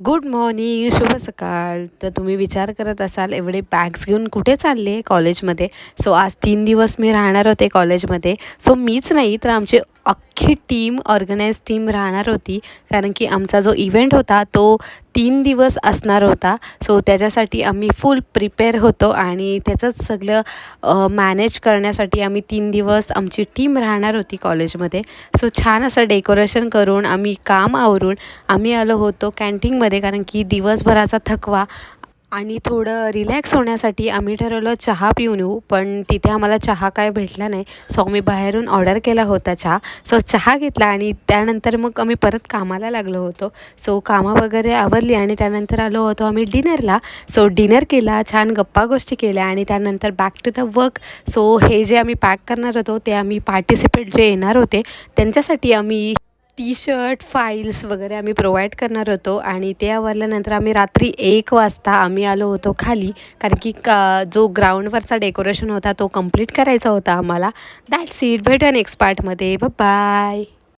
Good morning, शुभ सकाळ. तर तुम्ही विचार करत असाल एवढे बॅग्स घेऊन कुठे चालले कॉलेजमध्ये. सो आज 3 दिवस मी राहणार होते कॉलेजमध्ये. सो मीच नाही तर आमची अख्खी टीम, ऑर्गनाइज टीम राहणार होती. कारण की आमचा जो इव्हेंट होता तो 3 दिवस असणार होता. सो त्याच्यासाठी आम्ही फुल प्रिपेअर होतो आणि त्याचंच सगळं मॅनेज करण्यासाठी आम्ही 3 दिवस आमची टीम राहणार होती कॉलेजमध्ये. सो छान असं डेकोरेशन करून आम्ही काम आवरून आम्ही आलो होतो कॅन्टीनमध्ये. कारण की दिवसभराचा थकवा आणि थोडं रिलॅक्स होण्यासाठी आम्ही ठरवलं चहा पिऊन येऊ. पण तिथे आम्हाला चहा काय भेटला नाही. सो आम्ही बाहेरून ऑर्डर केला होता चहा. सो चहा घेतला आणि त्यानंतर मग आम्ही परत कामाला लागलो होतो. सो कामं वगैरे आवरली आणि त्यानंतर आलो होतो आम्ही डिनरला. सो डिनर केला, छान गप्पा गोष्टी केल्या आणि त्यानंतर back to the work. So हे जे आम्ही पॅक करणार होतो ते आम्ही पार्टिसिपेट जे येणार होते त्यांच्यासाठी आम्ही टी-शर्ट, फाईल्स वगैरे आम्ही प्रोव्हाइड करणार होतो आणि ते आवरल्यानंतर आम्ही रात्री 1 वाजता आम्ही आलो होतो खाली. कारण की जो ग्राउंडवरचा डेकोरेशन होता तो कंप्लीट करायचा होता आम्हाला. That's it. भेटूया नेक्स्ट पार्टमध्ये. बाय.